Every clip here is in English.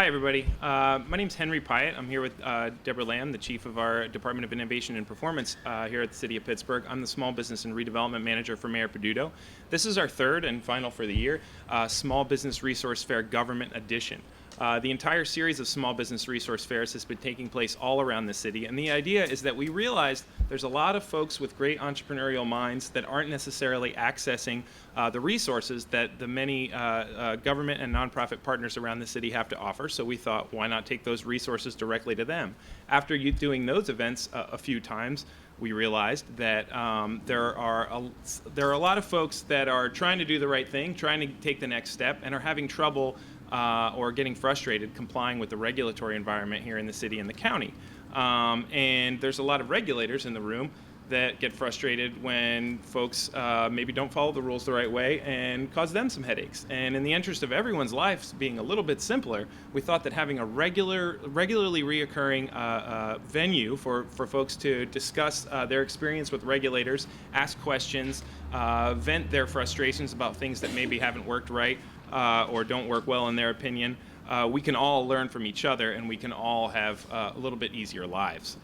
Hi, everybody. My name's Henry Pyatt. I'm here with Deborah Lamb, the chief of our Department of Innovation and Performance here at the City of Pittsburgh. I'm the Small Business and Redevelopment Manager for Mayor Peduto. This is our third and final for the year, Small Business Resource Fair Government Edition. The entire series of small business resource fairs has been taking place all around the city, and the idea is that we realized there's a lot of folks with great entrepreneurial minds that aren't necessarily accessing the resources that the many government and nonprofit partners around the city have to offer. So we thought, why not take those resources directly to them? After doing those events a few times, we realized that there are a lot of folks that are trying to do the right thing, trying to take the next step, and are having trouble or getting frustrated complying with the regulatory environment here in the city and the county. And there's a lot of regulators in the room that get frustrated when folks maybe don't follow the rules the right way and cause them some headaches. And in the interest of everyone's lives being a little bit simpler, we thought that having a regularly reoccurring venue for folks to discuss their experience with regulators, ask questions, vent their frustrations about things that maybe haven't worked right or don't work well in their opinion, we can all learn from each other, and we can all have a little bit easier lives,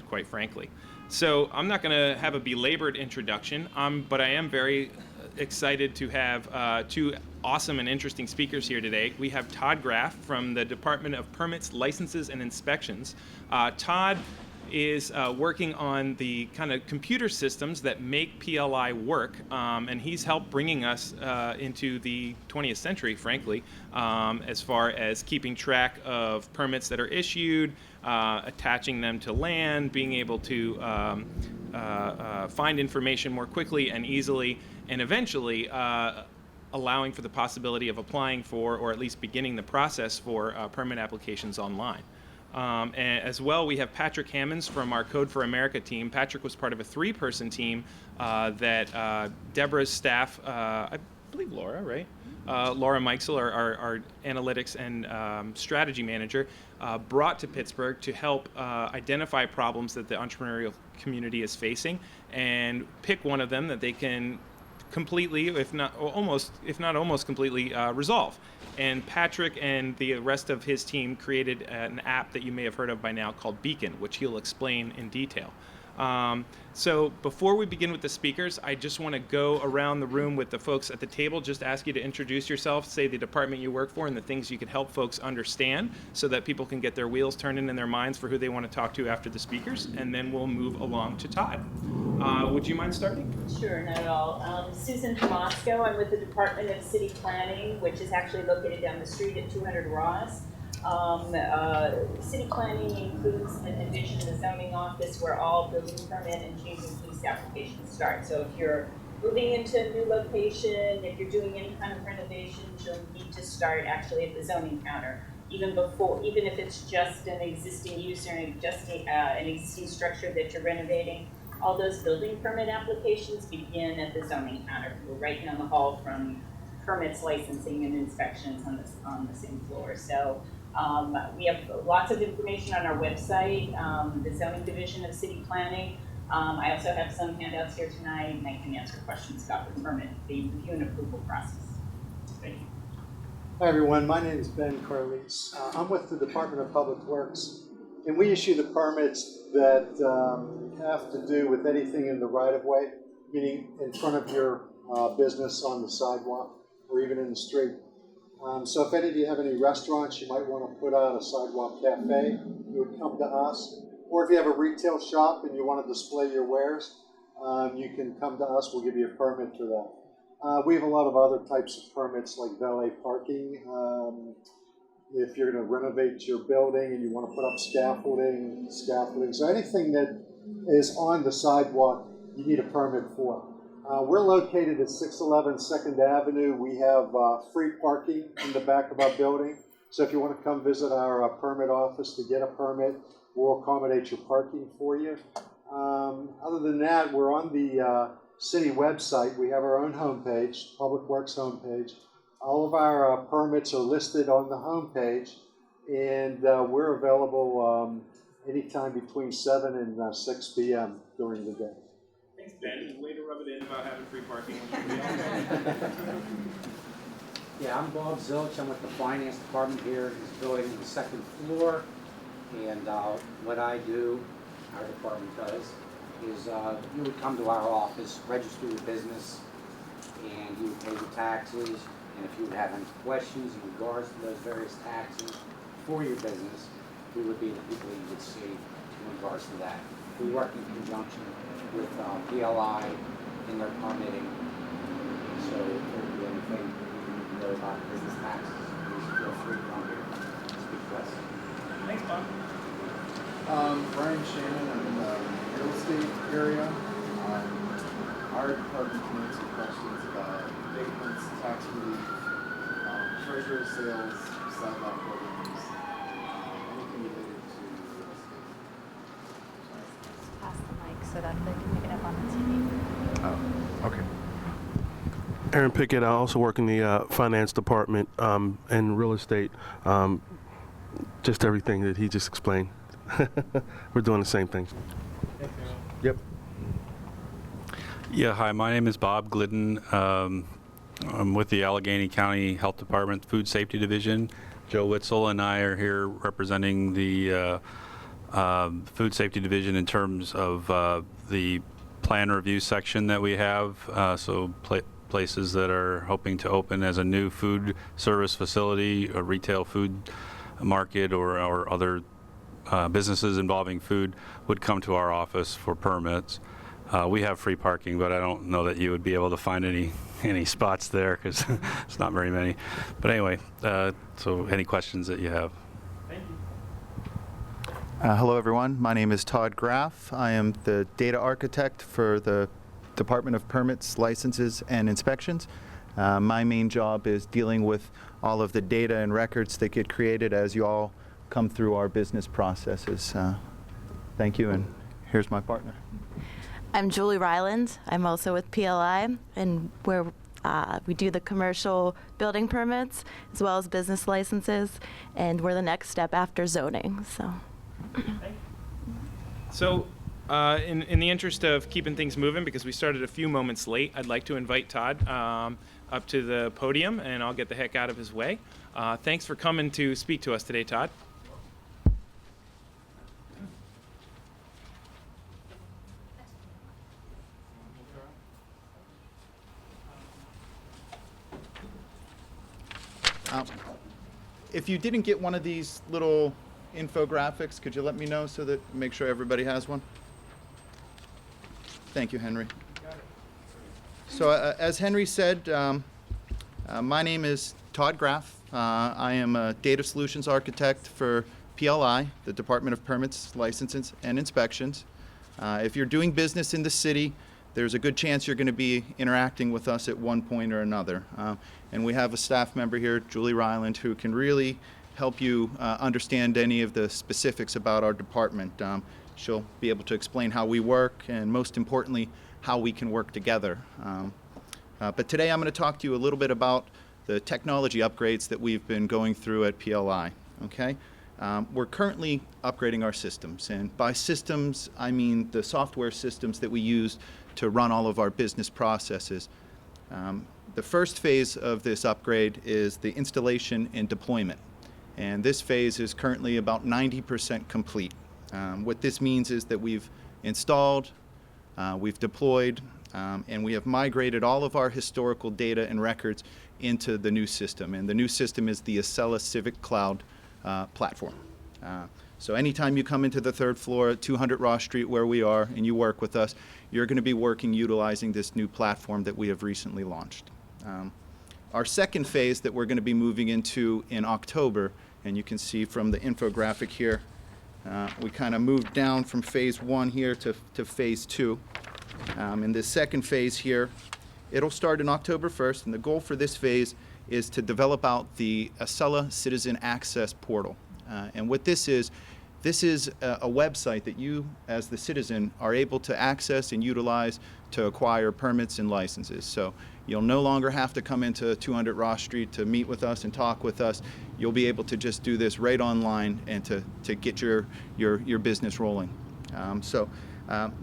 quite frankly. So I'm not going to have a belabored introduction, but I am very excited to have two awesome and interesting speakers here today. We have Todd Graff from the Department of Permits, Licenses, and Inspections. Todd is working on the kind of computer systems that make PLI work, and he's helped bringing us into the 20th century, frankly, as far as keeping track of permits that are issued, attaching them to land, being able to find information more quickly and easily, and eventually allowing for the possibility of applying for, or at least beginning the process for, permit applications online. And as well, we have Patrick Hammonds from our Code for America team. Patrick was part of a 3-person team that Deborah's staff, I believe Laura, right? Laura Meixel, our analytics and strategy manager, brought to Pittsburgh to help identify problems that the entrepreneurial community is facing and pick one of them that they can completely, if not almost completely, resolve. And Patrick and the rest of his team created an app that you may have heard of by now called Beacon, which he'll explain in detail. So before we begin with the speakers, I just want to go around the room with the folks at the table, just ask you to introduce yourself, say the department you work for, and the things you can help folks understand so that people can get their wheels turning in their minds for who they want to talk to after the speakers, and then we'll move along to Todd. Would you mind starting? Sure, not at all. Susan Tomasco. I'm with the Department of City Planning, which is actually located down the street at 200 Ross. City planning includes the division, the zoning office, where all building permit and change of use applications start. So if you're moving into a new location, if you're doing any kind of renovations, you'll need to start actually at the zoning counter, even if it's just an existing use or an existing structure that you're renovating. All those building permit applications begin at the zoning counter. We're right down the hall from permits, licensing, and inspections on the same floor. So we have lots of information on our website, the zoning division of city planning. I also have some handouts here tonight, and I can answer questions about the permit, the review and approval process. Thank you. Hi everyone, my name is Ben Carlese. I'm with the Department of Public Works, and we issue the permits that have to do with anything in the right-of-way, meaning in front of your business on the sidewalk or even in the street. So if any of you have any restaurants, you might want to put out a sidewalk cafe, you would come to us. Or if you have a retail shop and you want to display your wares, you can come to us, we'll give you a permit for that. We have a lot of other types of permits like valet parking. If you're going to renovate your building and you want to put up scaffolding. So anything that is on the sidewalk, you need a permit for. We're located at 611 2nd Avenue. We have free parking in the back of our building. So if you want to come visit our permit office to get a permit, we'll accommodate your parking for you. Other than that, we're on the city website. We have our own homepage, Public Works homepage. All of our permits are listed on the homepage, and we're available anytime between 7 and 6 p.m. during the day. Thanks, Ben. Way to rub it in about having free parking. Yeah, I'm Bob Zilch. I'm with the finance department here in this building on the second floor. And what I do, our department does, is you would come to our office, register your business, and you would pay your taxes. And if you would have any questions in regards to those various taxes for your business, we would be the people you would see in regards to that. We work in conjunction with PLI in their permitting. So if there's anything you know about business taxes, please feel free to come here and speak to us. Thanks, Bob. Brian Shannon, I'm in the real estate area. Our department can answer questions about abatements, tax relief, treasurer sales, sidewalk programs, anything related to real estate. Pass the mic so that they can pick it up on the TV. Oh, okay. Aaron Pickett, I also work in the finance department and real estate. Just everything that he just explained. We're doing the same thing. Yep. Yeah, hi, my name is Bob Glidden. I'm with the Allegheny County Health Department Food Safety Division. Joe Witzel and I are here representing the Food Safety Division in terms of the plan review section that we have. Places that are hoping to open as a new food service facility, a retail food market, or other businesses involving food would come to our office for permits. We have free parking, but I don't know that you would be able to find any spots there because it's not very many. But anyway, so any questions that you have? Thank you. Hello, everyone. My name is Todd Graff. I am the data architect for the Department of Permits, Licenses, and Inspections. My main job is dealing with all of the data and records that get created as you all come through our business processes. Thank you, and here's my partner. I'm Julie Ryland. I'm also with PLI, and we do the commercial building permits as well as business licenses, and we're the next step after zoning. So, in the interest of keeping things moving, because we started a few moments late, I'd like to invite Todd up to the podium, and I'll get the heck out of his way. Thanks for coming to speak to us today, Todd. If you didn't get one of these little infographics, could you let me know so that make sure everybody has one? Thank you, Henry. So as Henry said, my name is Todd Graff. I am a data solutions architect for PLI, the Department of Permits, Licenses, and Inspections. If you're doing business in the city, there's a good chance you're going to be interacting with us at one point or another. And we have a staff member here, Julie Ryland, who can really help you understand any of the specifics about our department. She'll be able to explain how we work and, most importantly, how we can work together. But today I'm going to talk to you a little bit about the technology upgrades that we've been going through at PLI. Okay? We're currently upgrading our systems, and by systems I mean the software systems that we use to run all of our business processes. The first phase of this upgrade is the installation and deployment, and this phase is currently about 90% complete. What this means is that we've installed, we've deployed, and we have migrated all of our historical data and records into the new system, and the new system is the Acela Civic Cloud platform. So anytime you come into the third floor at 200 Ross Street where we are and you work with us, you're going to be working utilizing this new platform that we have recently launched. Our second phase that we're going to be moving into in October, and you can see from the infographic here, we kind of moved down from phase 1 here to phase 2. In this second phase here, it'll start in October 1st, and the goal for this phase is to develop out the Acela Citizen Access Portal. And what this is a website that you, as the citizen, are able to access and utilize to acquire permits and licenses. So you'll no longer have to come into 200 Ross Street to meet with us and talk with us. You'll be able to just do this right online and to get your business rolling.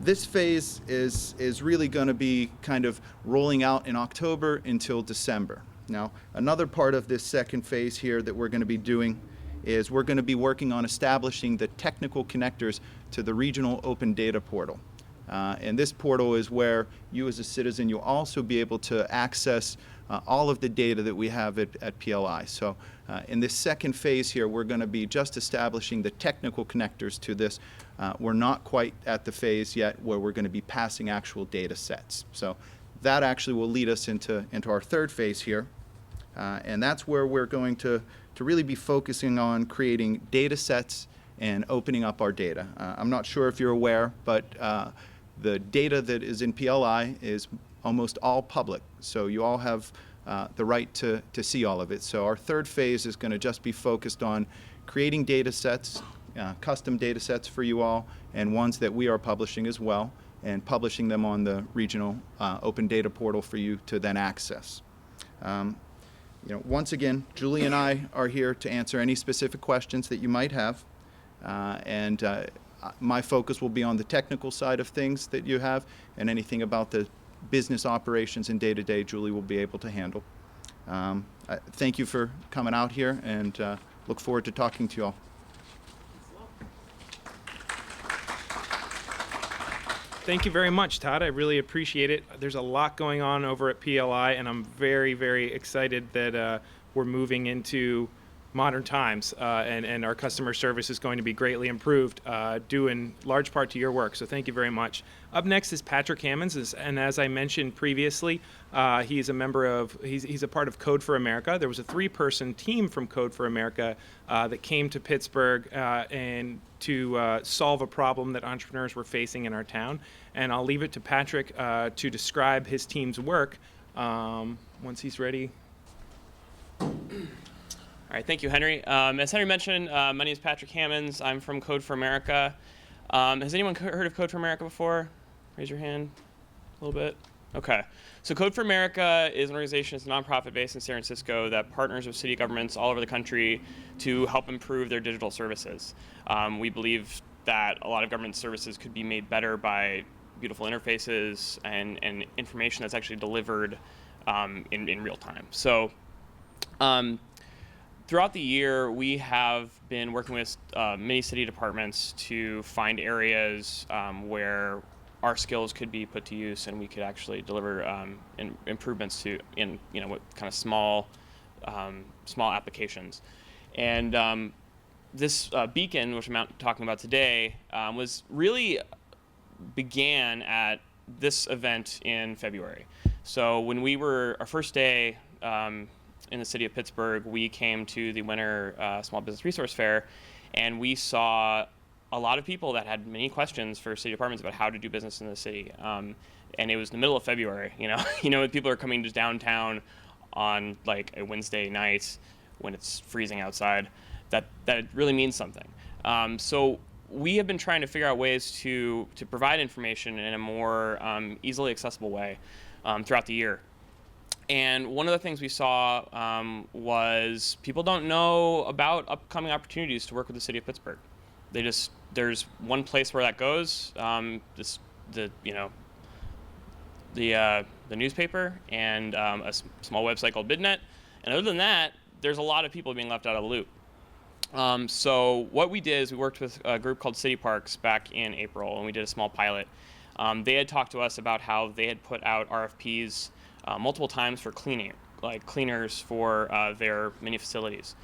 This phase is really going to be kind of rolling out in October until December. Now, another part of this second phase here that we're going to be doing is we're going to be working on establishing the technical connectors to the regional open data portal. And this portal is where you as a citizen, you'll also be able to access all of the data that we have at PLI. So in this second phase here, we're going to be just establishing the technical connectors to this. We're not quite at the phase yet where we're going to be passing actual data sets. So that actually will lead us into our third phase here. And that's where we're going to really be focusing on creating data sets and opening up our data. I'm not sure if you're aware, but the data that is in PLI is almost all public. So you all have the right to see all of it. So our third phase is going to just be focused on creating data sets, custom data sets for you all, and ones that we are publishing as well, and publishing them on the regional open data portal for you to then access. Once again, Julie and I are here to answer any specific questions that you might have. My focus will be on the technical side of things that you have, and anything about the business operations and day-to-day, Julie will be able to handle. Thank you for coming out here, and look forward to talking to you all. Thank you very much, Todd. I really appreciate it. There's a lot going on over at PLI, and I'm very, very excited that we're moving into modern times, and our customer service is going to be greatly improved, due in large part to your work. So thank you very much. Up next is Patrick Hammonds, and as I mentioned previously, he's a part of Code for America. There was a 3-person team from Code for America that came to Pittsburgh and to solve a problem that entrepreneurs were facing in our town. And I'll leave it to Patrick to describe his team's work once he's ready. All right, thank you, Henry. As Henry mentioned, my name is Patrick Hammonds. I'm from Code for America. Has anyone heard of Code for America before? Raise your hand a little bit. Okay. So Code for America is an organization, it's a nonprofit based in San Francisco that partners with city governments all over the country to help improve their digital services. We believe that a lot of government services could be made better by beautiful interfaces and information that's actually delivered in real time. So throughout the year, we have been working with many city departments to find areas where our skills could be put to use, and we could actually deliver improvements in what kind of small applications. And this beacon, which I'm talking about today, began at this event in February. So when we were our first day in the city of Pittsburgh, we came to the Winter Small Business Resource Fair, and we saw a lot of people that had many questions for city departments about how to do business in the city. And it was the middle of February, people are coming to downtown on like a Wednesday night when it's freezing outside. That really means something. So we have been trying to figure out ways to provide information in a more easily accessible way throughout the year. And one of the things we saw was people don't know about upcoming opportunities to work with the city of Pittsburgh. There's one place where that goes, the newspaper and a small website called BidNet. And other than that, there's a lot of people being left out of the loop. So what we did is we worked with a group called City Parks back in April, and we did a small pilot. They had talked to us about how they had put out RFPs multiple times for cleaners for their many facilities.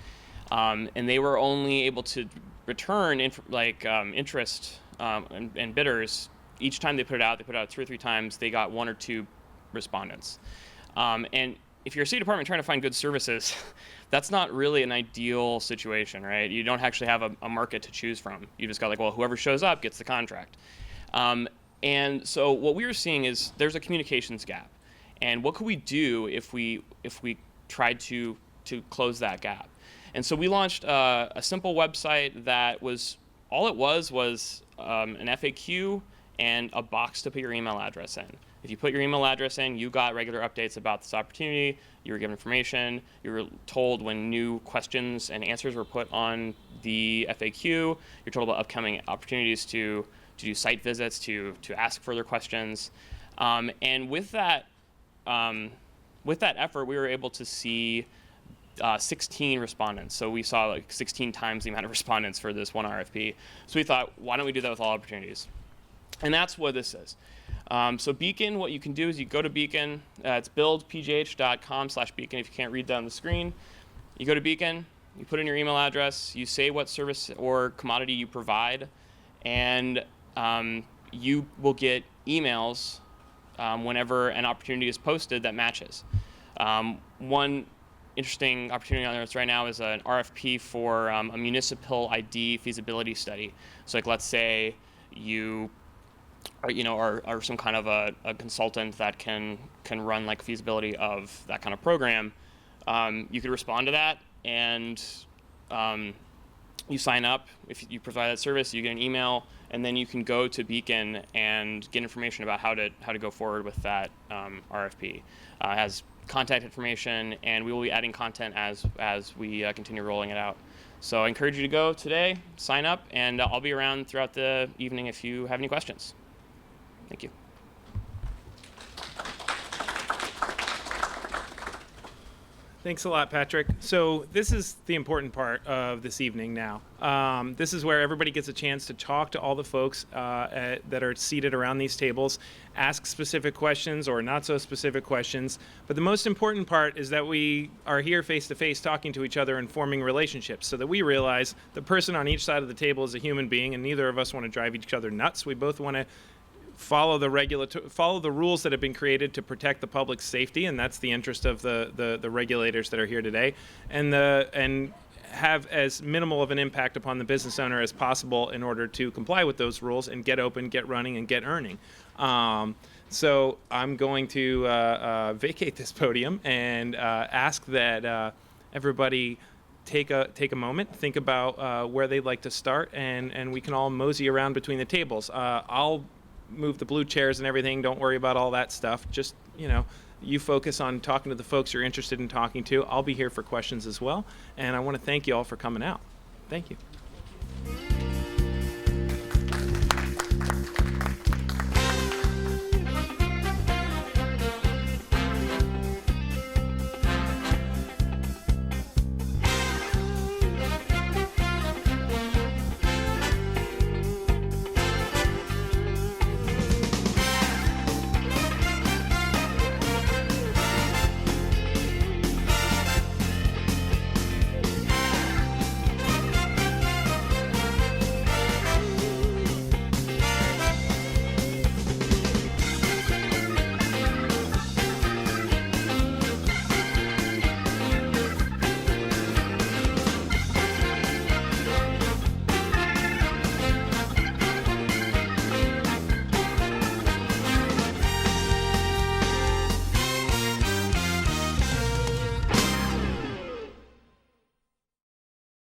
And they were only able to return interest and bidders. Each time they put it out 2 or 3 times, they got 1 or 2 respondents. And if you're a city department trying to find good services, that's not really an ideal situation, right? You don't actually have a market to choose from. You just got whoever shows up gets the contract. And so what we were seeing is there's a communications gap. And what could we do if we tried to close that gap? And so we launched a simple website that was all it was an FAQ and a box to put your email address in. If you put your email address in, you got regular updates about this opportunity. You were given information. You were told when new questions and answers were put on the FAQ. You're told about upcoming opportunities to do site visits, to ask further questions. And with that with that effort, we were able to see 16 respondents. So we saw like 16 times the amount of respondents for this one RFP. So we thought, why don't we do that with all opportunities? And that's what this is. So Beacon, what you can do is you go to Beacon. It's buildpgh.com/Beacon if you can't read that on the screen. You go to Beacon, you put in your email address, you say what service or commodity you provide, and you will get emails whenever an opportunity is posted that matches. One interesting opportunity on this right now is an RFP for a municipal ID feasibility study. So like, let's say you are some kind of a consultant that can run like feasibility of that kind of program. You could respond to that, and you sign up. If you provide that service, you get an email, and then you can go to Beacon and get information about how to go forward with that RFP. It has contact information, and we will be adding content as we continue rolling it out. So I encourage you to go today, sign up, and I'll be around throughout the evening if you have any questions. Thank you. Thanks a lot, Patrick. So this is the important part of this evening now. This is where everybody gets a chance to talk to all the folks that are seated around these tables, ask specific questions or not so specific questions. But the most important part is that we are here face to face talking to each other and forming relationships so that we realize the person on each side of the table is a human being, and neither of us want to drive each other nuts. We both want to follow the rules that have been created to protect the public's safety, and that's the interest of the regulators that are here today, and have as minimal of an impact upon the business owner as possible in order to comply with those rules and get open, get running, and get earning. So I'm going to vacate this podium and ask that everybody take a moment, think about where they'd like to start, and we can all mosey around between the tables. I'll move the blue chairs and everything. Don't worry about all that stuff. Just, you focus on talking to the folks you're interested in talking to. I'll be here for questions as well. And I want to thank you all for coming out. Thank you.